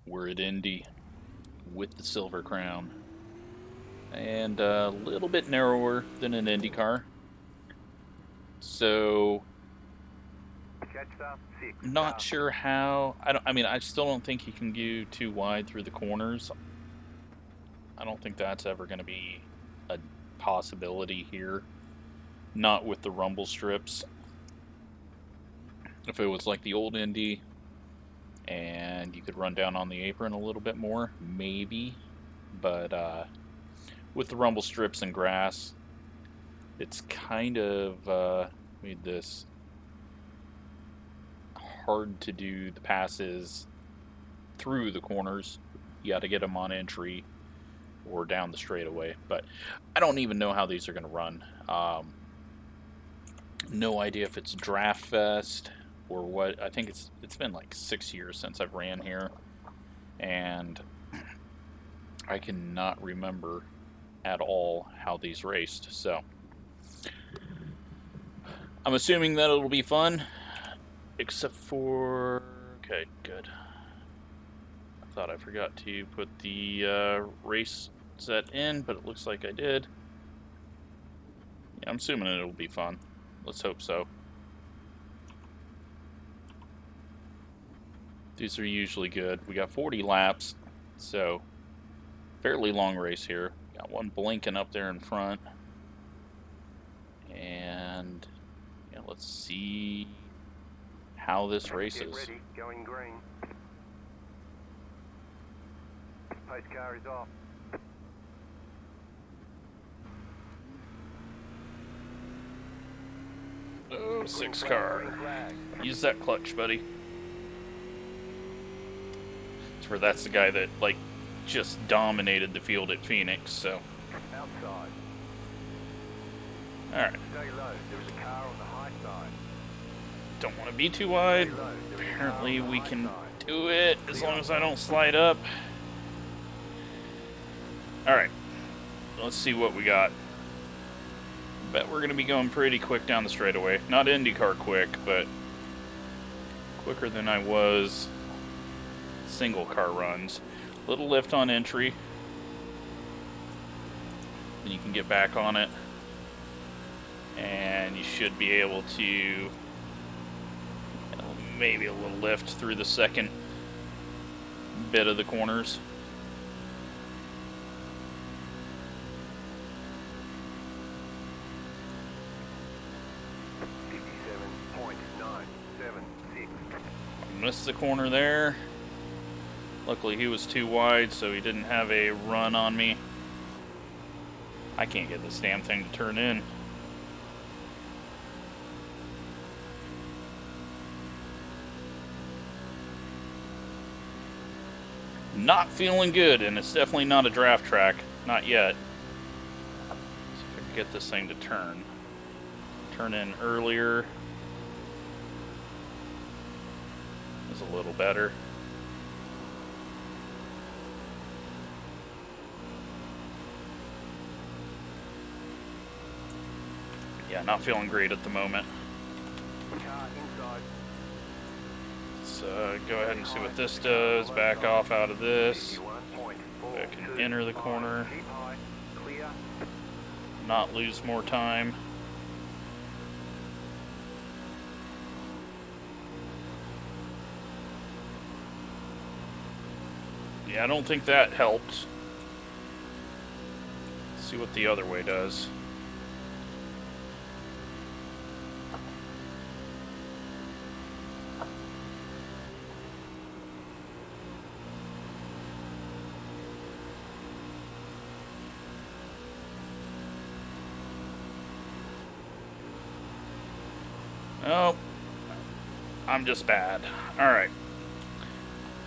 We're at Indy with the Silver Crown. And a little bit narrower than an Indy car. So, not sure how. I still don't think you can go too wide through the corners. I don't think that's ever going to be a possibility here. Not with the rumble strips. If it was like the old Indy and you could run down on the apron a little bit more, maybe. But with the rumble strips and grass, it's kind of made this hard to do the passes through the corners. You got to get them on entry or down the straightaway. But I don't even know how these are going to run. No idea if it's Draft Fest or what. I think it's been like 6 years since I've ran here, and I cannot remember at all how these raced. So I'm assuming that it'll be fun, except for... Okay, good. I thought I forgot to put the race set in, but it looks like I did. Yeah, I'm assuming it'll be fun. Let's hope so. These are usually good. We got 40 laps, so fairly long race here. Got one blinking up there in front. And yeah, let's see how this races. Get ready, going green. Pace car is off. Oh, 6 car. Use that clutch, buddy. That's the guy that, like, just dominated the field at Phoenix, so. Outside. Alright. Stay low. There is a car on the high side. Don't want to be too wide. Apparently we can do it as long as I don't slide up. Alright. Let's see what we got. Bet we're going to be going pretty quick down the straightaway. Not IndyCar quick, but quicker than I was single car runs. Little lift on entry. Then you can get back on it. And you should be able to maybe a little lift through the second bit of the corners. Missed the corner there. Luckily he was too wide, so he didn't have a run on me. I can't get this damn thing to turn in. Not feeling good, and it's definitely not a draft track. Not yet. See if I can get this thing to turn. Turn in earlier. Is a little better. Yeah, not feeling great at the moment. Let's go ahead and see what this does. Back off out of this. I can enter the corner. Not lose more time. Yeah, I don't think that helped. Let's see what the other way does. Oh, I'm just bad. Alright.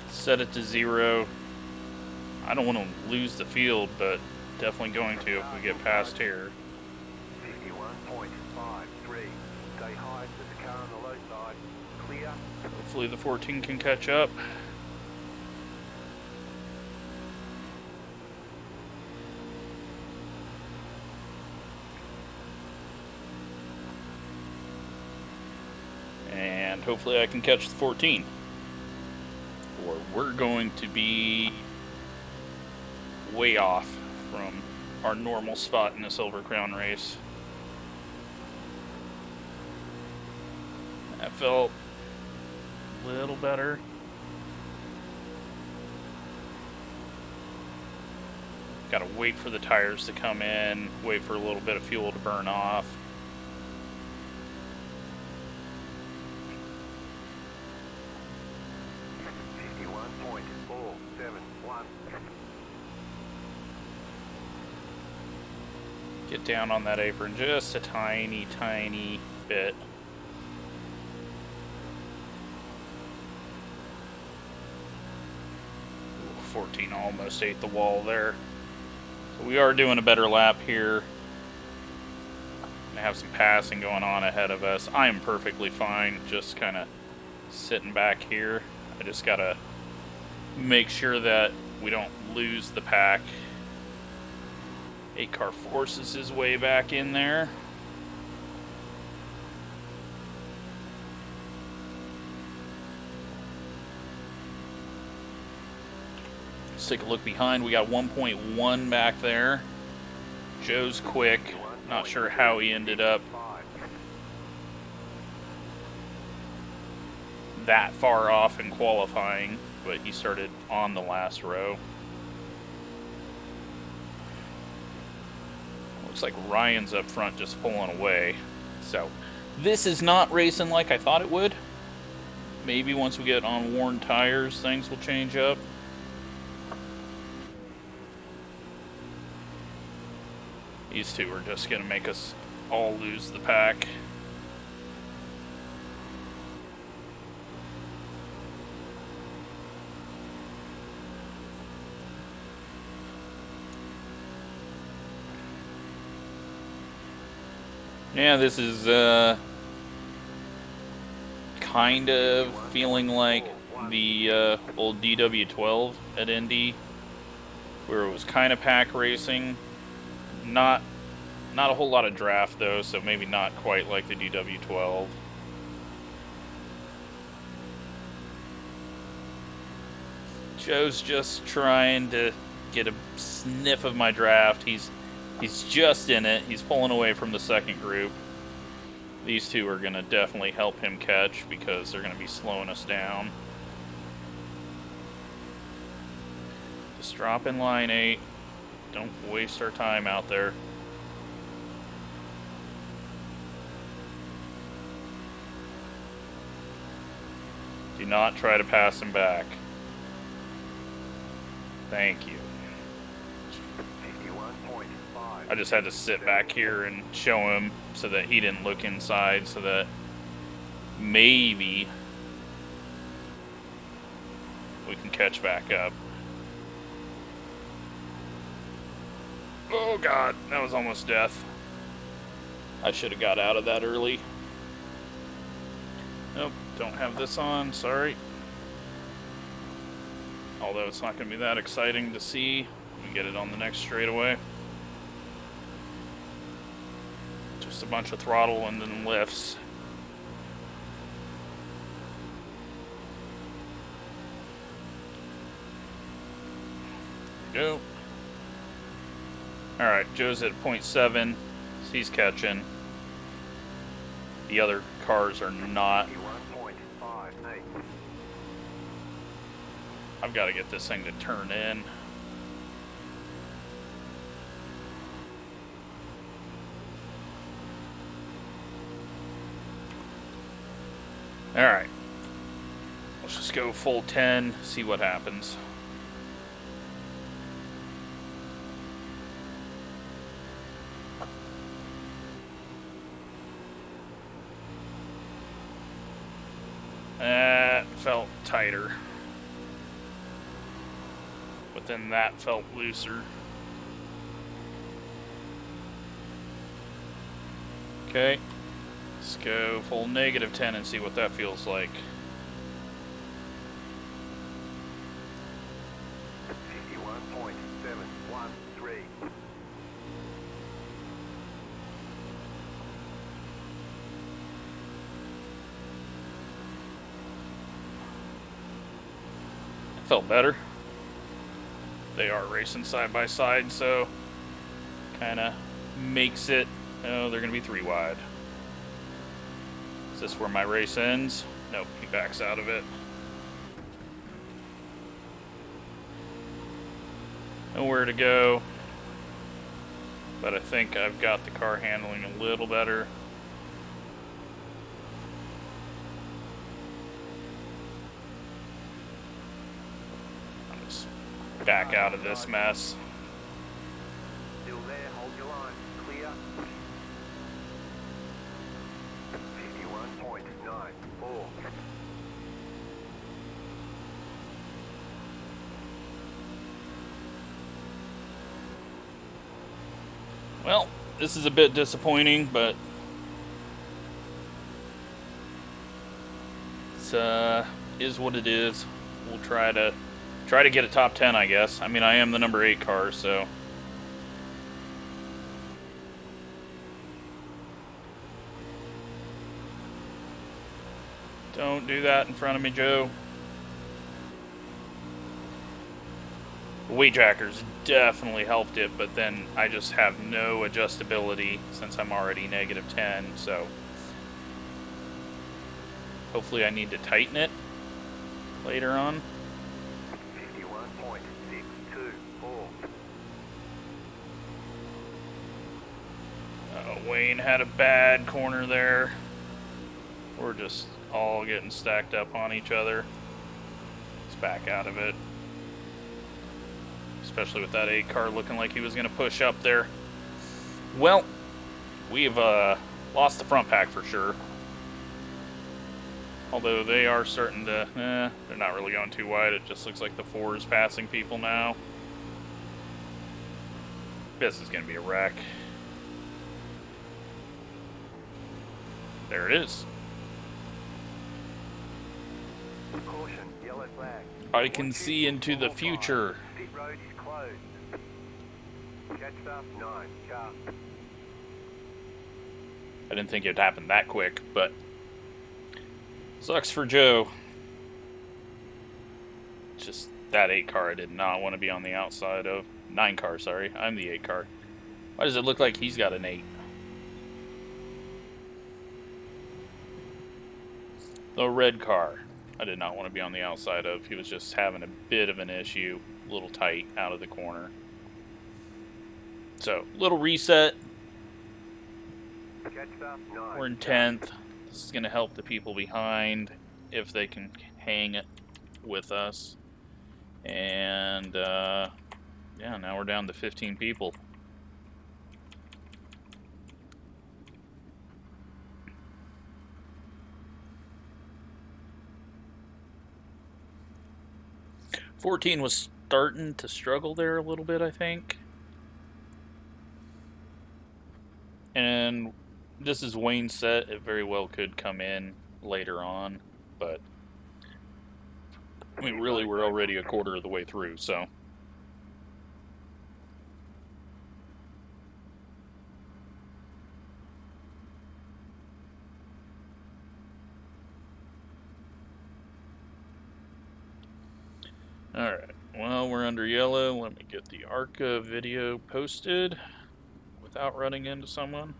Set it to 0. I don't want to lose the field, but definitely going to if we get past here. 51.53. Stay high, there's a car on the low side. Clear. Hopefully the 14 can catch up. And hopefully I can catch the 14. or we're going to be way off from our normal spot in the Silver Crown race. That felt a little better. Gotta wait for the tires to come in, wait for a little bit of fuel to burn off. Get down on that apron just a tiny, tiny bit. Ooh, 14 almost ate the wall there. So we are doing a better lap here. Gonna have some passing going on ahead of us. I am perfectly fine, just kind of sitting back here. I just gotta make sure that we don't lose the pack. 8-car forces his way back in there. Let's take a look behind. We got 1.1 back there. Joe's quick. Not sure how he ended up that far off in qualifying, but he started on the last row. Looks like Ryan's up front just pulling away. So this is not racing like I thought it would. Maybe once we get on worn tires, things will change up. These two are just going to make us all lose the pack. Yeah, this is kind of feeling like the old DW12 at Indy, where it was kind of pack racing. Not a whole lot of draft though, so maybe not quite like the DW12. Joe's just trying to get a sniff of my draft. He's just in it. He's pulling away from the second group. These two are going to definitely help him catch because they're going to be slowing us down. Just drop in line 8. Don't waste our time out there. Do not try to pass him back. Thank you. I just had to sit back here and show him so that he didn't look inside, so that maybe we can catch back up. Oh god, that was almost death. I should have got out of that early. Nope, don't have this on, sorry. Although it's not going to be that exciting to see. We get it on the next straightaway. Just a bunch of throttle and then lifts. Go. Alright, Joe's at 0.7. So he's catching. The other cars are not. I've got to get this thing to turn in. Alright. Let's just go full 10, see what happens. That felt tighter. But then that felt looser. Okay. Let's go full -10 and see what that feels like. 51.713. felt better. They are racing side by side, so kind of makes it. Oh, they're going to be 3 wide. Is this where my race ends? Nope, he backs out of it. Nowhere to go. But I think I've got the car handling a little better. I'll just back out of this mess. Still there, hold your line. Clear. 51.94. Well, this is a bit disappointing, but it's is what it is. We'll try to get a top 10, I guess. I mean, I am the number 8 car, so don't do that in front of me, Joe. Weight trackers definitely helped it, but then I just have no adjustability since I'm already -10, so hopefully I need to tighten it later on. 51.624. Wayne had a bad corner there. We're just all getting stacked up on each other. Let's back out of it. Especially with that 8 car looking like he was going to push up there. Well, we've lost the front pack for sure. Although they are starting to, they're not really going too wide. It just looks like the 4 is passing people now. This is going to be a wreck. There it is. Caution, yellow flag. I can see into the future. Pit road is closed. Catch up 9, car. I didn't think it'd happen that quick, but sucks for Joe. Just that 8 car I did not want to be on the outside of. 9 car, sorry. I'm the 8 car. Why does it look like he's got an 8? The red car I did not want to be on the outside of. He was just having a bit of an issue. A little tight out of the corner. So, little reset. Catch up 9. We're in 10th. This is going to help the people behind if they can hang it with us. And, yeah, now we're down to 15 people. '14 was starting to struggle there a little bit, I think. And this is Wayne's set. It very well could come in later on, but I mean, really, we're already a quarter of the way through, so. Alright, well, we're under yellow. Let me get the ARCA video posted without running into someone.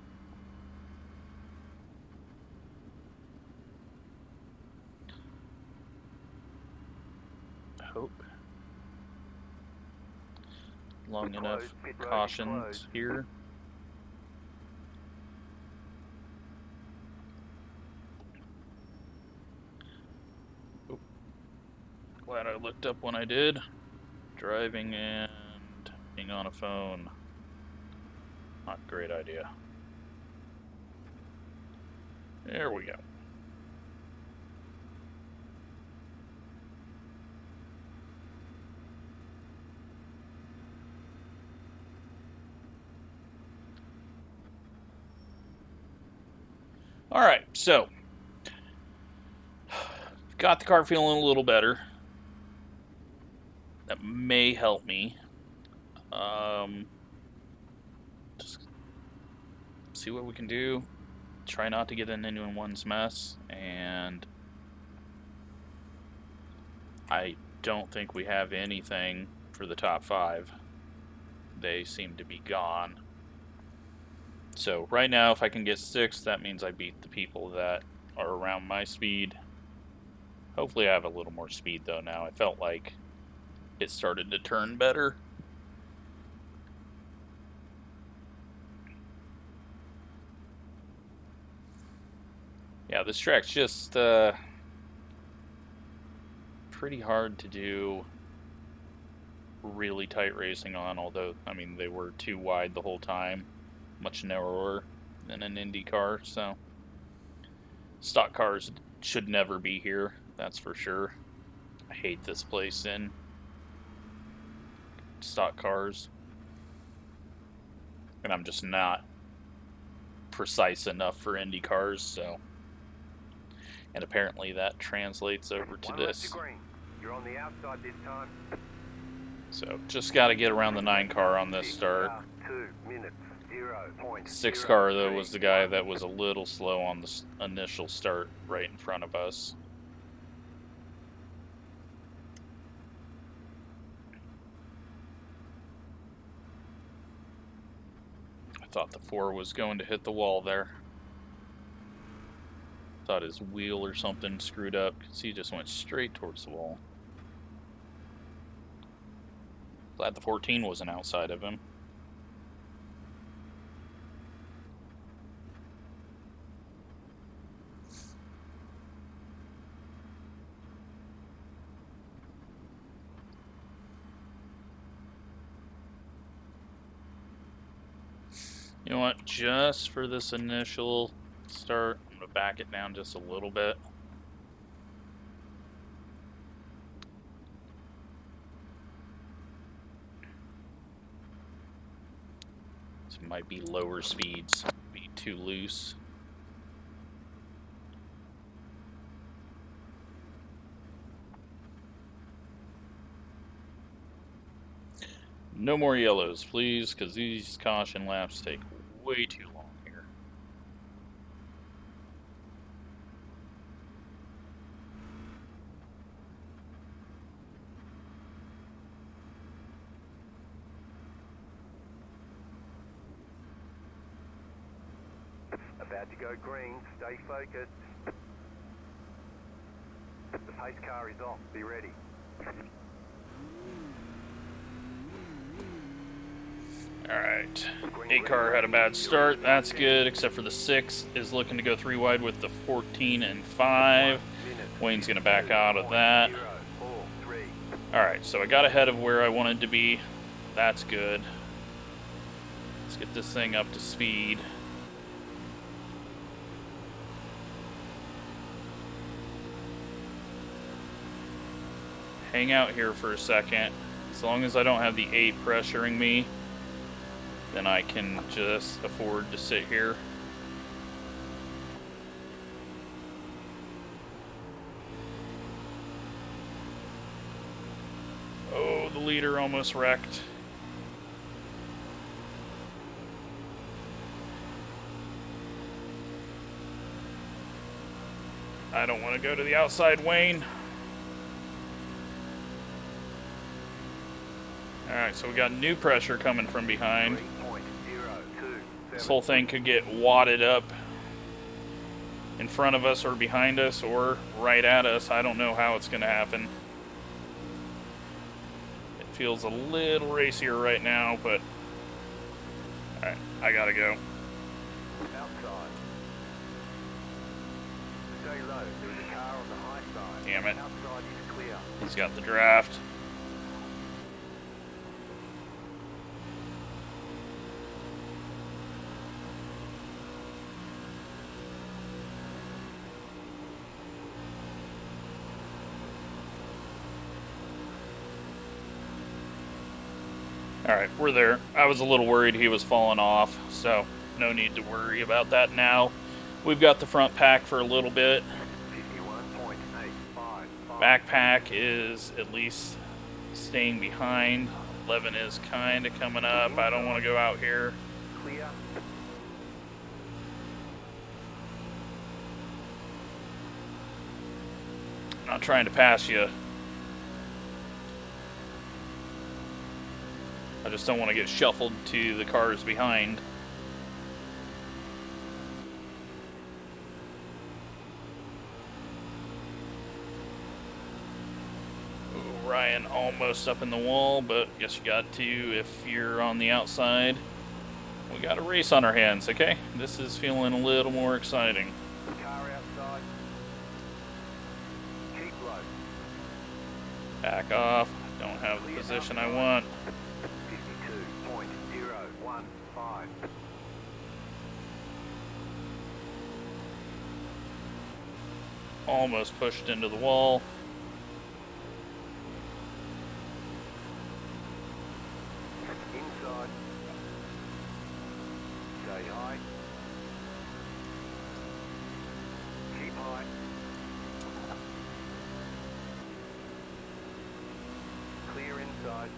Hope. Long enough cautions here. Glad I looked up when I did. Driving and being on a phone. Not a great idea. There we go. Alright, so got the car feeling a little better. That may help me. Just see what we can do. Try not to get into one's mess. And I don't think we have anything for the top 5. They seem to be gone. So right now, if I can get 6, that means I beat the people that are around my speed. Hopefully I have a little more speed, though, now. I felt like it started to turn better. Yeah, this track's just pretty hard to do really tight racing on, although, I mean, they were too wide the whole time. Much narrower than an Indy car, so stock cars should never be here, that's for sure. I hate this place in stock cars. And I'm just not precise enough for Indy cars, so. And apparently that translates over to this. You're on the outside this time. So just got to get around the 9 car on this start. 2 minutes, 6 car, though, was the guy that was a little slow on the initial start right in front of us. I thought the 4 was going to hit the wall there. Thought his wheel or something screwed up because he just went straight towards the wall. Glad the 14 wasn't outside of him. You know what? Just for this initial start, I'm going to back it down just a little bit. This might be lower speeds, be too loose. No more yellows, please, because these caution laps take way too long here. About to go green, stay focused. The pace car is off, be ready. Alright, 8 car had a bad start, that's good, except for the 6 is looking to go 3 wide with the 14 and 5. Wayne's going to back out of that. Alright, so I got ahead of where I wanted to be. That's good. Let's get this thing up to speed. Hang out here for a second. As long as I don't have the 8 pressuring me, then I can just afford to sit here. Oh, the leader almost wrecked. I don't want to go to the outside, Wayne. Alright, so we got new pressure coming from behind. This whole thing could get wadded up in front of us or behind us or right at us. I don't know how it's going to happen. It feels a little racier right now, but alright, I gotta go. Outside. Stay low. There's a car on the high side. Damn it. Outside is clear. He's got the draft. Alright, we're there. I was a little worried he was falling off, so no need to worry about that now. We've got the front pack for a little bit. 51.855. Back pack is at least staying behind. 11 is kind of coming up. I don't want to go out here. Clear. I'm not trying to pass you. I just don't want to get shuffled to the cars behind. Ooh, Ryan almost up in the wall, but guess you got to if you're on the outside. We got a race on our hands, okay? This is feeling a little more exciting. Car outside. Keep low. Back off. Don't have the position I want. 52.015. Almost pushed into the wall. Inside. Stay high. Keep high. Clear inside.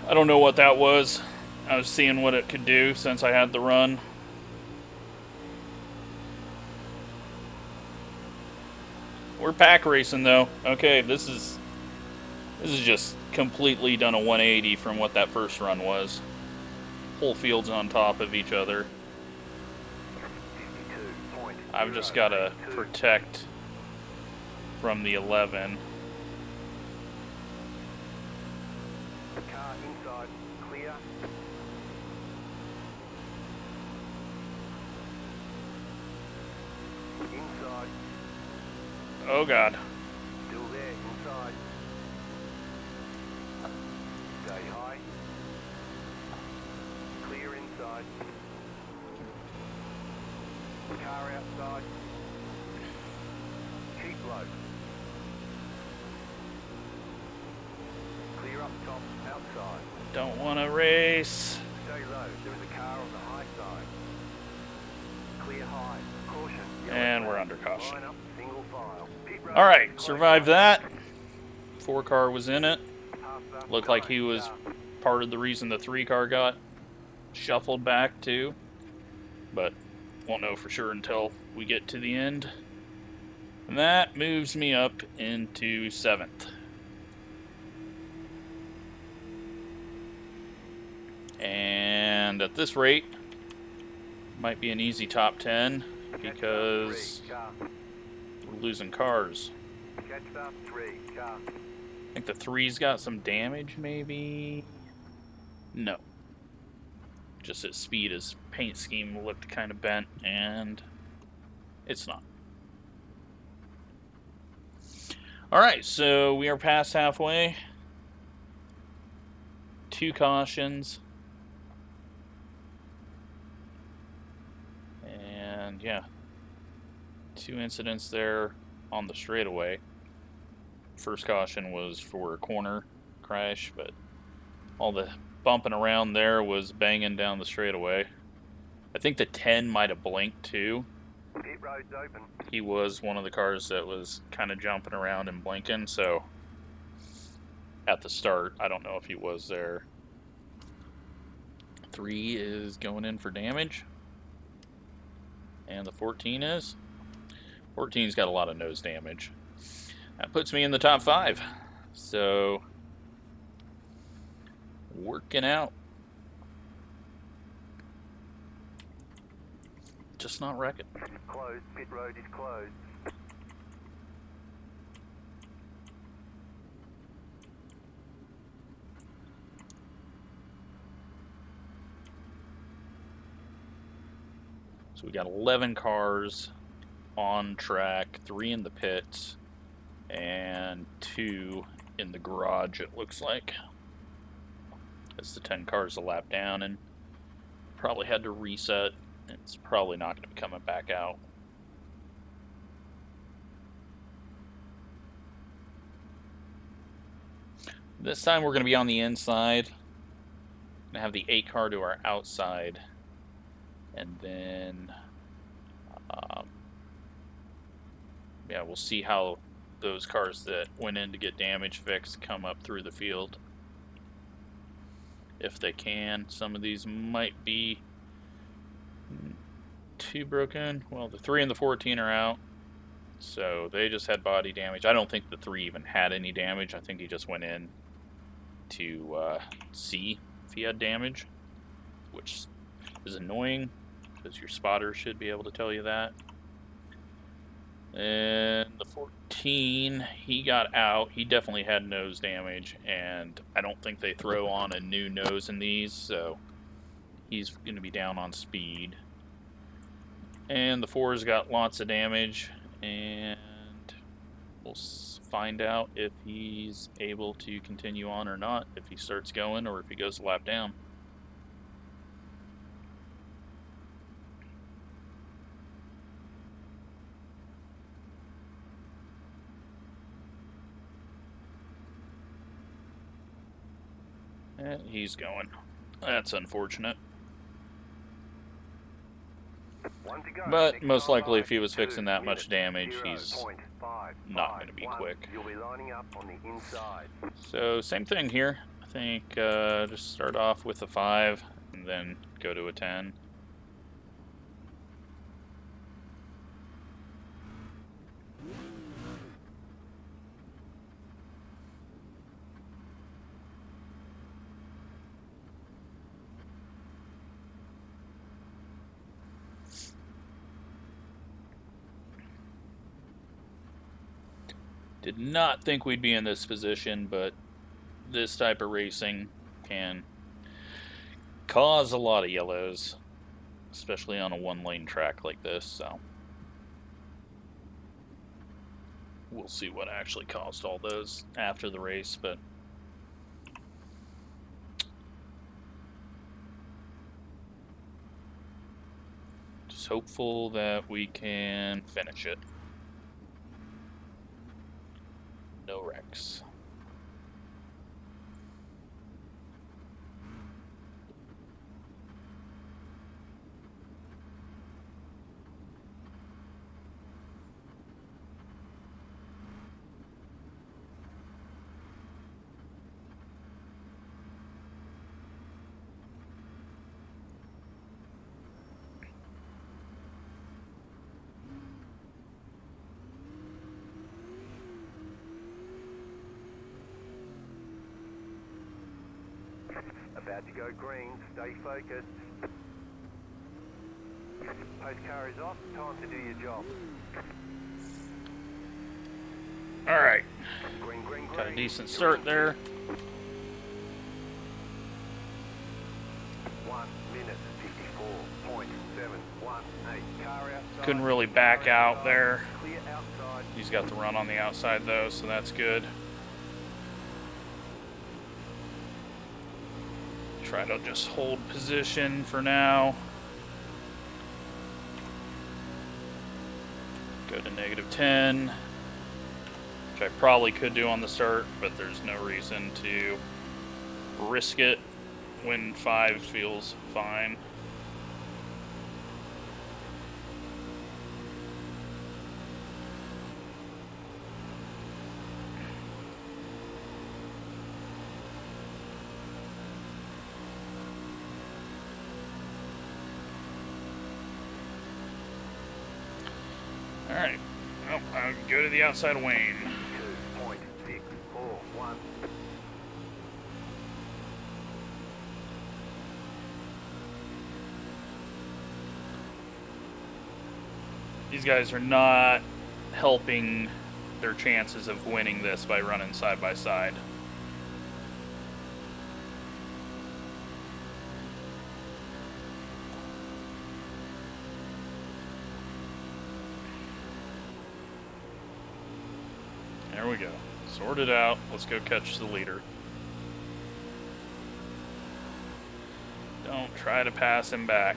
I don't know what that was. I was seeing what it could do since I had the run. We're pack racing though. Okay, this is just completely done a 180 from what that first run was. Whole fields on top of each other. I've just got to protect from the 11. Car inside. Clear. Inside. Oh god. Still there. Inside. Stay high. Clear inside. Car outside. Keep low. Clear up top. Outside. Don't want to race. Stay low. There is a car on the high side. Clear high. Caution. And we're under caution. Line up. Single file. Pit road. Alright, Close survived line. that. 4-car was in it. Half lap. Looked like he was part of the reason the 3-car got shuffled back too. But won't know for sure until we get to the end. And that moves me up into 7th. And at this rate, might be an easy top 10 because we're losing cars. Catch up 3. Car. I think the 3's got some damage, maybe? No. Just his speed, his paint scheme looked kind of bent, and it's not. Alright, so we are past halfway. 2 cautions. And yeah, 2 incidents there on the straightaway. First caution was for a corner crash, but all the bumping around there was banging down the straightaway. I think the 10 might have blinked too. Pit road's open. He was one of the cars that was kind of jumping around and blinking, so at the start, I don't know if he was there. 3 is going in for damage. And the 14 is? 14's got a lot of nose damage. That puts me in the top 5. So, working out. Just not wrecking. Closed. Pit road is closed. So we got 11 cars on track, 3 in the pits, and 2 in the garage, it looks like. As the 10 cars a lap down, and probably had to reset. It's probably not going to be coming back out. This time we're going to be on the inside. Going to have the 8 car to our outside. And then, yeah, we'll see how those cars that went in to get damage fixed come up through the field. If they can. Some of these might be too broken. Well, the 3 and the 14 are out. So they just had body damage. I don't think the 3 even had any damage. I think he just went in to see if he had damage, which is annoying because your spotter should be able to tell you that. And the 14, he got out. He definitely had nose damage, and I don't think they throw on a new nose in these, so he's going to be down on speed. And the 4's got lots of damage, and we'll find out if he's able to continue on or not, if he starts going or if he goes a lap down. And he's going. That's unfortunate. But most likely, if he was fixing that much damage, he's not going to be quick. So same thing here. I think just start off with a 5 and then go to a 10. Did not think we'd be in this position, but this type of racing can cause a lot of yellows, especially on a 1-lane track like this, so we'll see what actually caused all those after the race, but just hopeful that we can finish it. No wrecks. About to go green, stay focused. Post car is off, time to do your job. Alright, Green, green, green. got a decent start there. 1 minute 54.718. Car outside. Couldn't really back out there. Clear outside. He's got the run on the outside though, so that's good. Try to just hold position for now. Go to -10, which I probably could do on the start, but there's no reason to risk it when 5 feels fine. Alright, well, I'll go to the outside of Wayne. 2.641. These guys are not helping their chances of winning this by running side by side. There we go. Sort it out. Let's go catch the leader. Don't try to pass him back.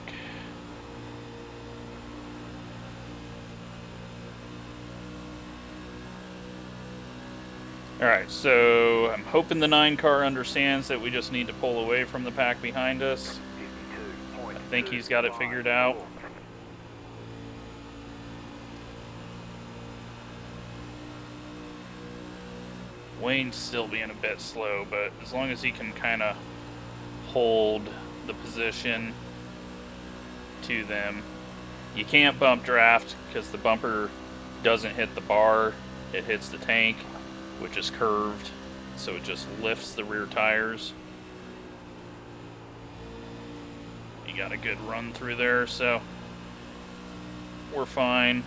Alright, so I'm hoping the 9 car understands that we just need to pull away from the pack behind us. I think he's got it figured out. Wayne's still being a bit slow, but as long as he can kind of hold the position to them. You can't bump draft because the bumper doesn't hit the bar, it hits the tank, which is curved, so it just lifts the rear tires. You got a good run through there, so we're fine.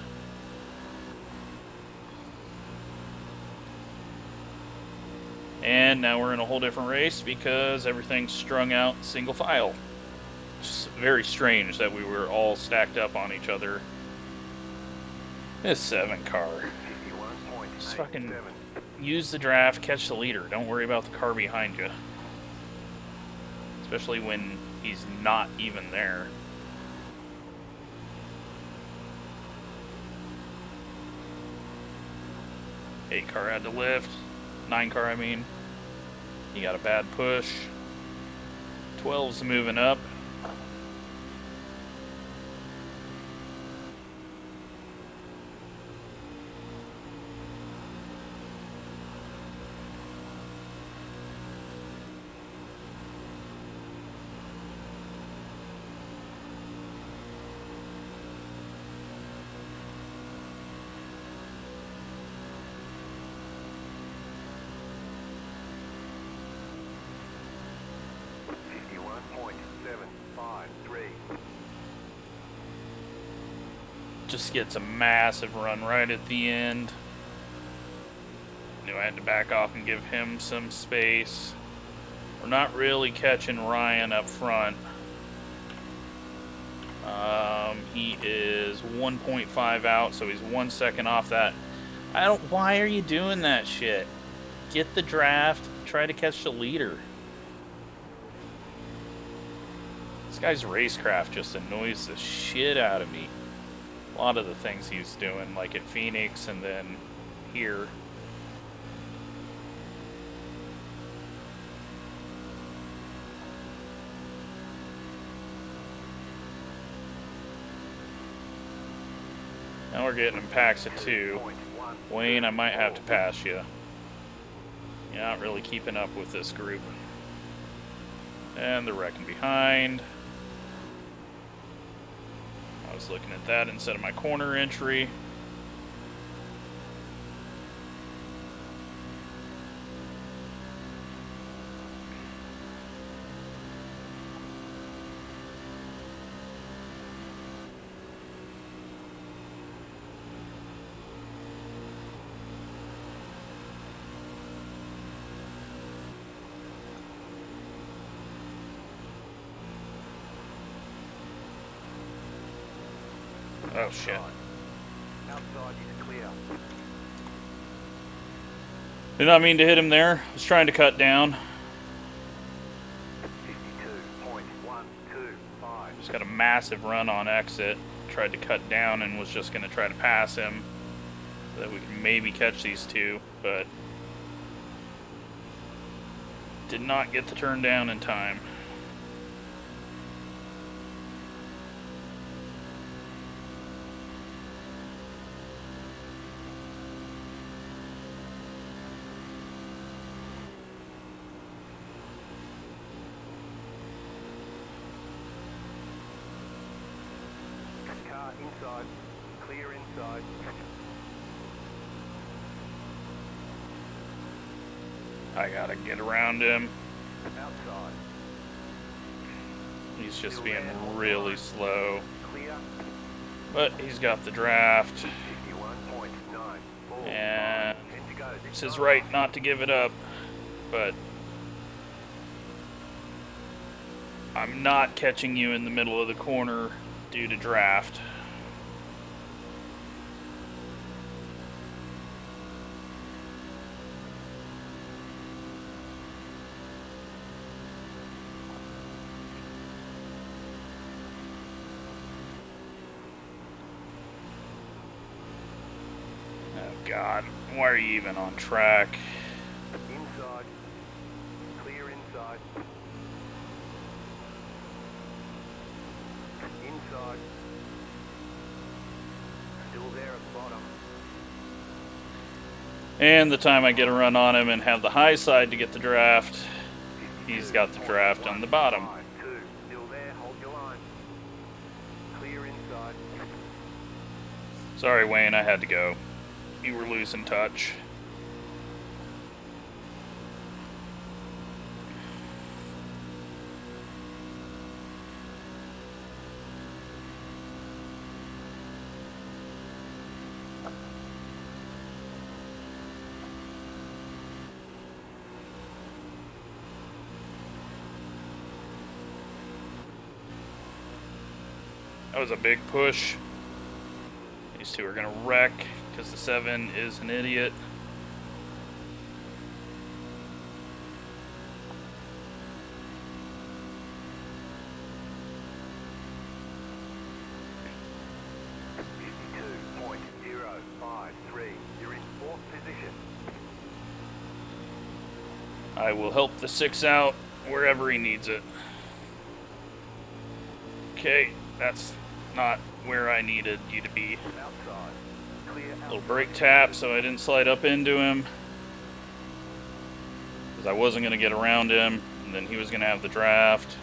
And now we're in a whole different race because everything's strung out single file. It's very strange that we were all stacked up on each other. This 7 car. Just fucking use the draft, catch the leader. Don't worry about the car behind you. Especially when he's not even there. 8 car had to lift. 9 car, I mean. He got a bad push. 12's moving up. Just gets a massive run right at the end. Knew I had to back off and give him some space. We're not really catching Ryan up front. He is 1.5 out, so he's 1 second off that. Why are you doing that shit? Get the draft, try to catch the leader. This guy's racecraft just annoys the shit out of me. A lot of the things he's doing, like at Phoenix and then here. Now we're getting in packs of 2. Wayne, I might have to pass you. You're not really keeping up with this group. And they're wrecking behind. I was looking at that instead of my corner entry. Oh shit. Outside is clear. Did not mean to hit him there. I was trying to cut down. 52.125. Just got a massive run on exit. Tried to cut down and was just going to try to pass him so that we could maybe catch these 2, but did not get the turn down in time. Inside, clear inside. I gotta get around him. Outside. He's just being really slow. Clear. But he's got the draft. 51.9. And it's his right not to give it up. But I'm not catching you in the middle of the corner due to draft. God, why are you even on track? Inside. Clear inside. Inside. Still there at the bottom. And the time I get a run on him and have the high side to get the draft, he's got the draft on the bottom. 2. Still there, hold your line. Clear inside. Sorry, Wayne, I had to go. you were losing touch. That was a big push. These two are gonna wreck because the 7 is an idiot. You're in 4th position. I will help the 6 out wherever he needs it. Okay, that's not where I needed you to be. Little brake tap so I didn't slide up into him. Because I wasn't going to get around him, and then he was going to have the draft.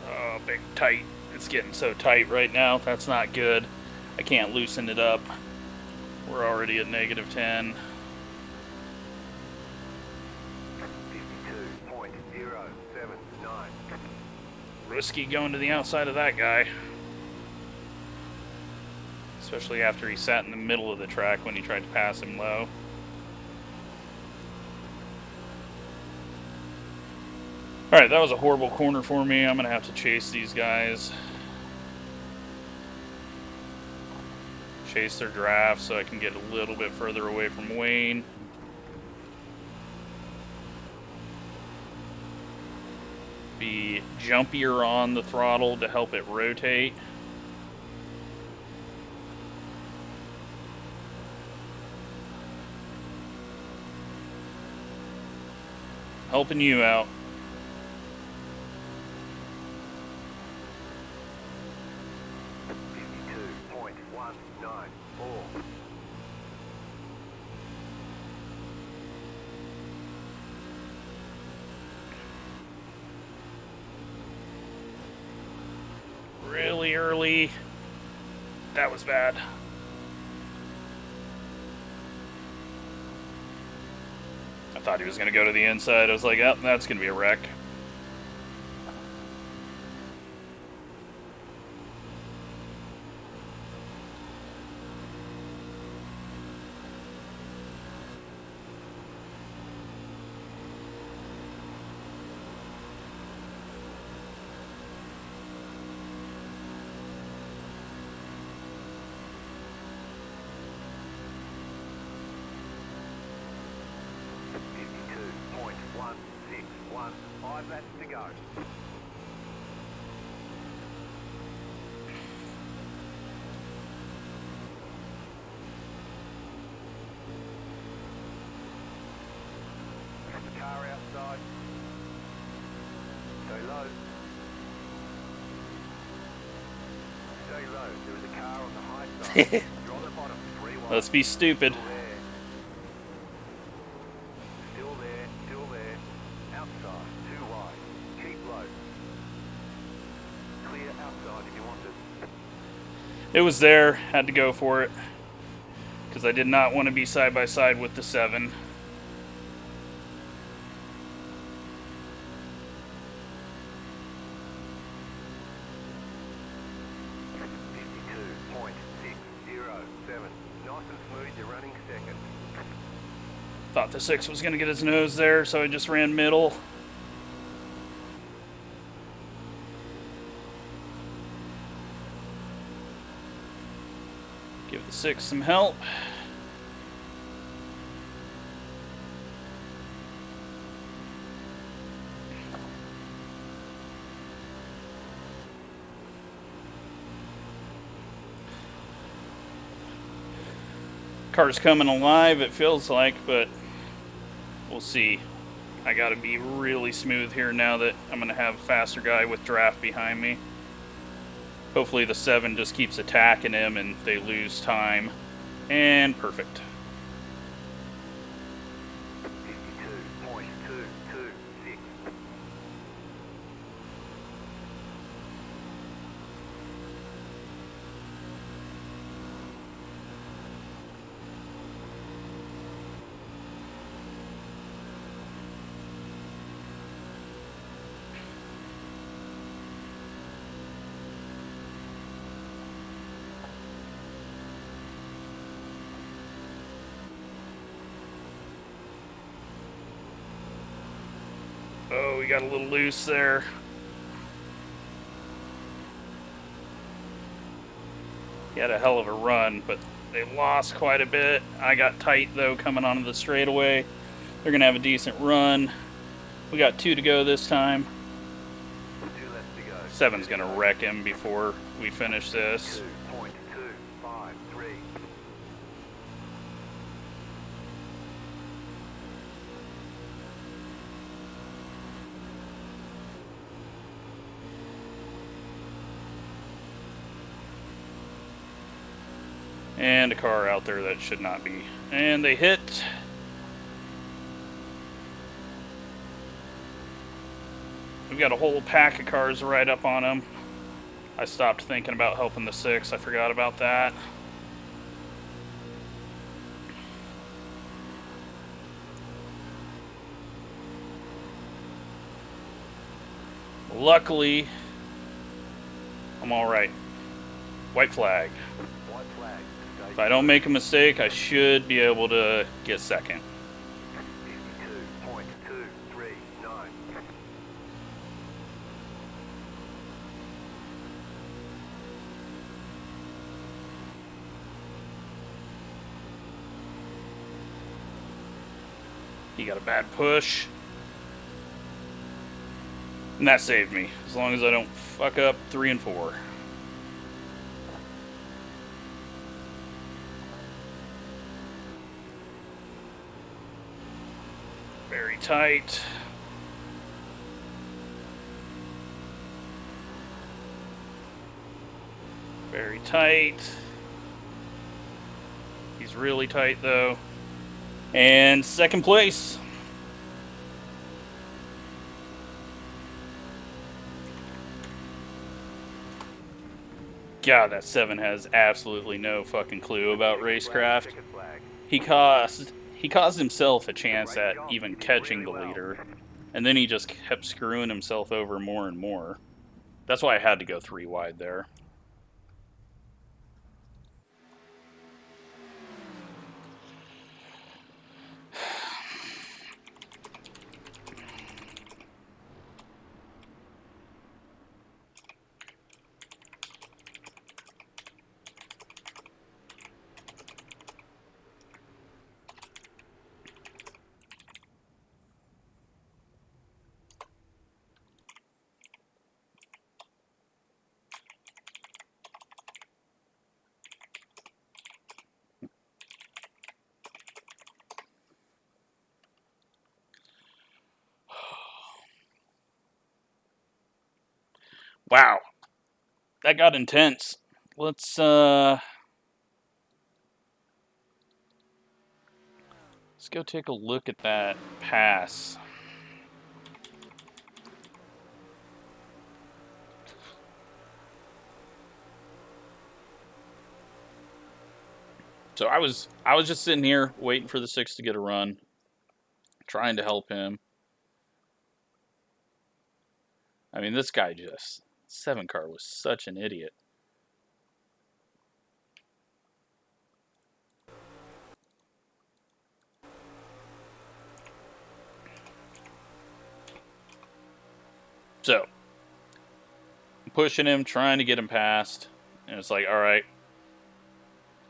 Oh, big tight. It's getting so tight right now. That's not good. I can't loosen it up. We're already at -10. 52.079. Risky going to the outside of that guy. Especially after he sat in the middle of the track when he tried to pass him low. Alright, that was a horrible corner for me. I'm going to have to chase these guys. Chase their draft so I can get a little bit further away from Wayne. Be jumpier on the throttle to help it rotate. Helping you out. Really early. That was bad. I thought he was going to go to the inside. I was like, oh, that's going to be a wreck. Laps to go. The car outside. Stay low. Stay low. There is a car on the high side. You're on the bottom. 3-1. Let's be stupid. Still there. Outside. Too wide. Keep low. Clear outside if you want to. It was there. Had to go for it. Because I did not want to be side by side with the 7. Thought the 6 was going to get his nose there, so I just ran middle. Give the 6 some help. Car's coming alive, it feels like, but we'll see. I gotta be really smooth here now that I'm gonna have a faster guy with draft behind me. Hopefully the 7 just keeps attacking him and they lose time And perfect. 52.226. Oh, we got a little loose there. He had a hell of a run, but they lost quite a bit. I got tight, though, coming onto the straightaway. They're going to have a decent run. We got 2 to go this time. 2 left to go. 7's going to wreck him before we finish this. 2.253. And a car out there that should not be. And they hit. We've got a whole pack of cars right up on them. I stopped thinking about helping the 6. I forgot about that. Luckily, I'm all right. White flag. White flag. If I don't make a mistake, I should be able to get second. 52.239. He got a bad push. And that saved me, as long as I don't fuck up 3 and 4. Very tight. Very tight. He's really tight, though. And second place. God, that 7 has absolutely no fucking clue about racecraft. He caused himself a chance at even catching the leader, and then he just kept screwing himself over more and more. That's why I had to go 3 wide there. Wow. That got intense. Let's go take a look at that pass. So I was just sitting here waiting for the 6 to get a run, trying to help him. I mean, this guy just 7 car was such an idiot. So, I'm pushing him, trying to get him past, and it's like, all right,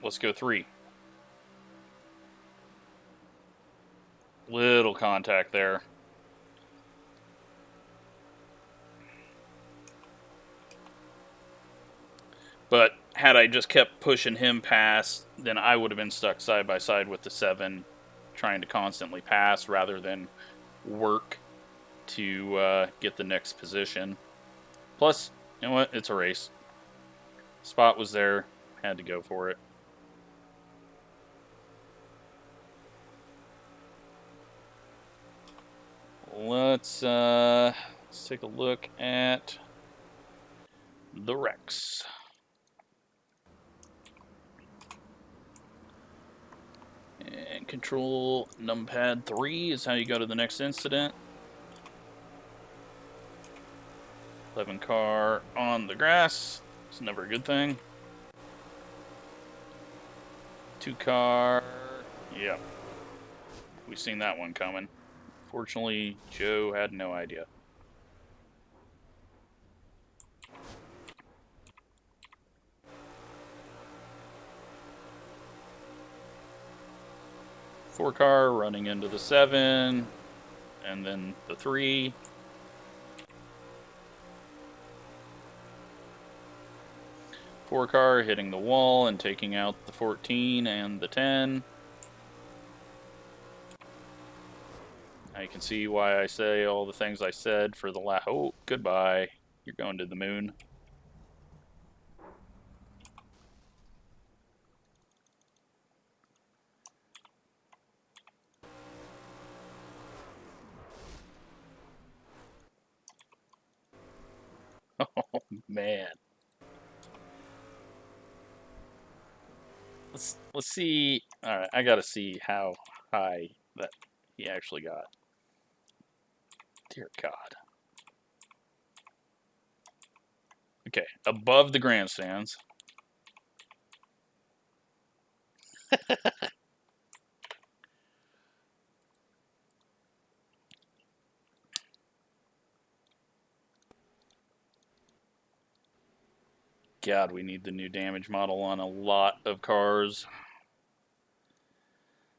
let's go 3. Little contact there. But had I just kept pushing him past, then I would have been stuck side by side with the 7, trying to constantly pass rather than work to get the next position. Plus, you know what? It's a race. Spot was there. Had to go for it. let's take a look at the wrecks. And control numpad 3 is how you go to the next incident. 11 car on the grass. It's never a good thing. 2 car. Yep. We've seen that one coming. Fortunately, Joe had no idea. Four car running into the 7, and then the 3. Four car hitting the wall and taking out the 14 and the 10. Now you can see why I say all the things I said for the last. Oh, goodbye. You're going to the moon. Oh, man. Let's see. All right, I gotta see how high that he actually got. Dear God. Okay, above the grandstands. God, we need the new damage model on a lot of cars.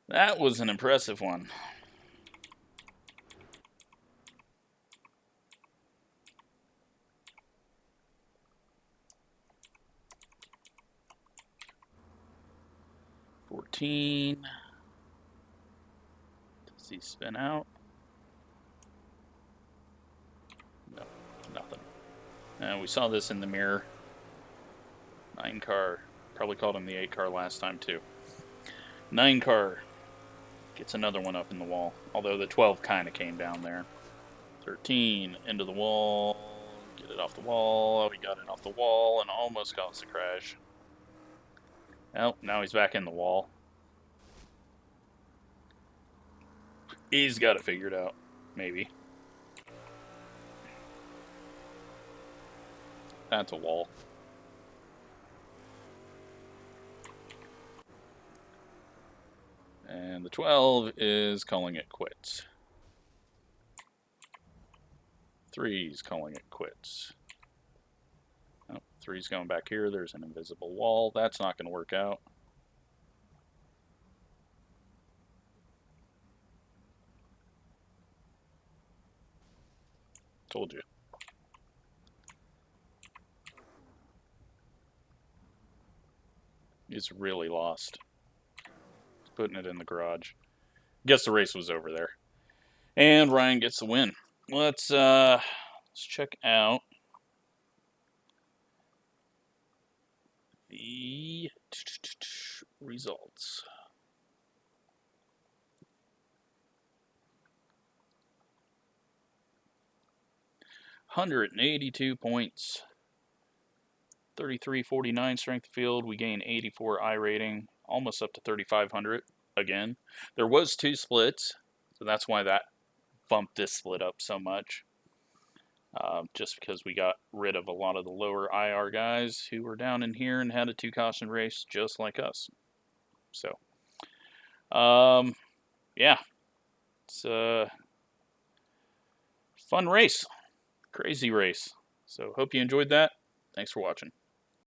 That was an impressive one. Does he spin out? No, nothing. We saw this in the mirror. 9 car. Probably called him the 8 car last time too. 9 car gets another one up in the wall. Although the 12 kind of came down there. 13 into the wall. Get it off the wall. Oh, he got it off the wall and almost caused a crash. Oh, now he's back in the wall. He's got it figured out. Maybe. That's a wall. And the 12 is calling it quits. 3's calling it quits. Oh, 3's going back here. There's an invisible wall. That's not going to work out. Told you. He's really lost. He's putting it in the garage. Guess the race was over there. And Ryan gets the win. Let's check out the results. $182 points. 3349 strength of field. We gain 84 iRating, almost up to 3,500 again. There was 2 splits, so that's why that bumped this split up so much. Just because we got rid of a lot of the lower IR guys who were down in here and had a 2 caution race just like us. So, yeah, it's a fun race, crazy race. So hope you enjoyed that. Thanks for watching.